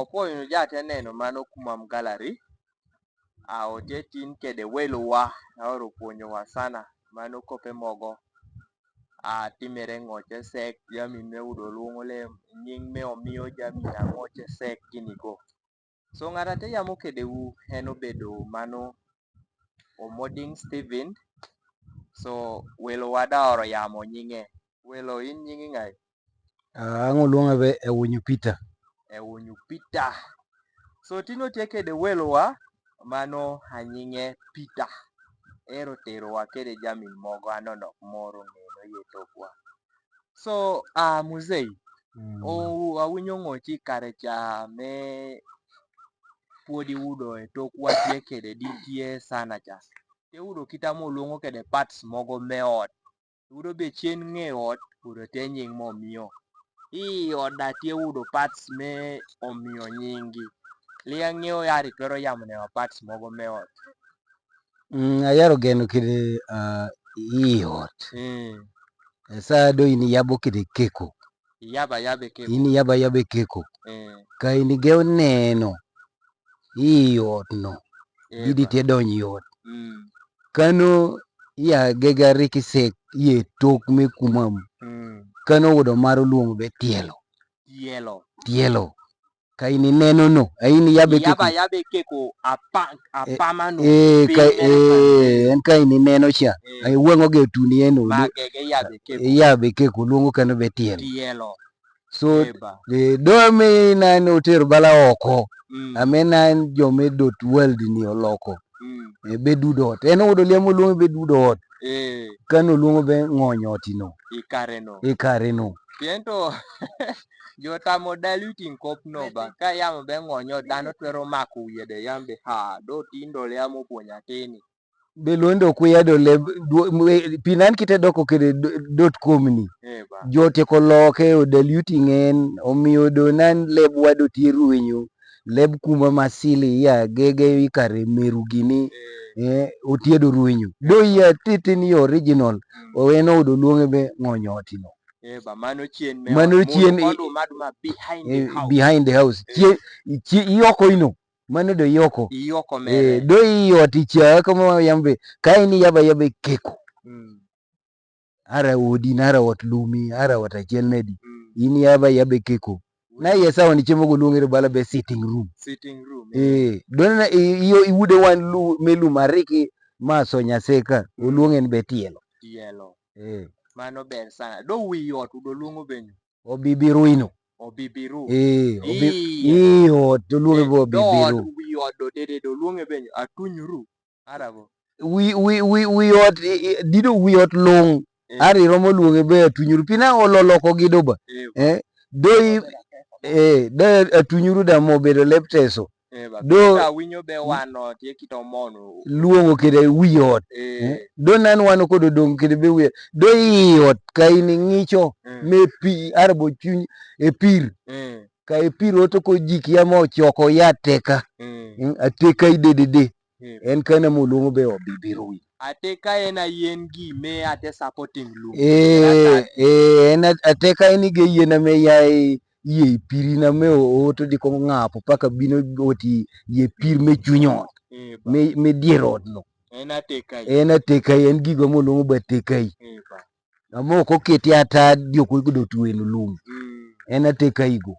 Wapuonyo jate neno mano Kumam gallery. Ote tin kede welowa naoro puonyowa sana mano kope mogo. Timere ng'oche sek jami me udo luongo le nying me omiyo jami na ng'oche sek kinigo. So ng'ata te yamo kedeu en obedo mano Omoding Steven. So welo wadaoro yamo nying'e. Welo in nyingi ng'ai? Ang'o luonga be Eunyu Peter. Eunyu Peter. So tino tekede welowa mano anying'e Peter. Ero terowa kede jami mogo anono moro ng'eno yetokwa. So Muzei, awinyo ng'ochi kare cha me puodi udo e tokwa tie kede ditie sana cha. Te udo kitamo luongo kede parts mogo me ot. Udo be chien ng'e ot udo te nying momiyo. Oda tie udo parts me omiyo nyingi. Lia ng'eyo yari twero yamone wa parts mogo me ot. Ayaro geno kede ot. Sa do ini yabo kede keko. Yaba yabe keko. Ini yaba yabe keko. Ka ini geo neno ot no. Gidi te donyi ot. Kano ya gega riki sek ye tok me Kumam. Kano udo maro luongo be tielo. Tielo. Ka ini neno no. Ini yabe keko. Yaba yabe keko apama no. En ka ini neno cha. Ay wengo ge tuni eno. Magege yabe keko. Yabe keko luongo kano be tielo. Tielo. So do me nan oter bala oko. Amena jome dot world ni oloko. Be dudot. Eno udo liamo luongo be dudot. Kano luongo be ng'onyoti no. Ikare no. Piento jota modality nkop no ba ka yamo be ng'onyo dhano twero mako wiede yambe do tindo liamo puonya tini. Be luondo kuyado le pinan kite doko kede .com ni. Jote ko loke o diluting ng'en omiyo donan leb wado tiruinyo. Leb kuma masili ya gege ikare meru gini otiedo ruinyo. Do ya titini original oweno udo luonge be ng'onyoti no. Mano chien behind the house. Iyoko ino. Mano do iyoko. Iyoko mere. Do iyoti cha kama yambe. Kaini yaba yabe keko. Ara udi nara wat lumi. Ara wat achiel nedi. Ini yaba yabe keko. Na yesa wani chemo gulungere bala be sitting room. Dona iyo iwude wan melu mariki maso nyaseka ulungen be tielo. Mano ber sana. Do wiyot udo luongo benyo. Obibiru ino. Obibiru. Iyo to luonge bo obibiru. Do wiyot do dede do luonge benyo atunyuru. Arabo. Wiyot dido wiyot long. Ari romo luonge be atunyuru. Pina ololoko gidoba. Do atunyuru da mo bedo lepteso. Do winyo be wano tie kitomono. Luongo kede wiyot. Do nan wano kodo dong kede be wiyot. Do iyot ka ini ng'icho me pi arbo chuny e pir. Ka e pir oto ko jik yamo choko ya teka. Ateka idedede. En kana mo luongo be obibiru. Ateka ena yen gi me ate supporting luongo. En ateka eni ge yena me yai ye pirina me oto di ko ng'apo paka bino oti ye pir me chunyo me dierot no. En ateka en gigo mo luongo be tekai. Amoko keti ata dioko igudo tueno lum. En ateka igo.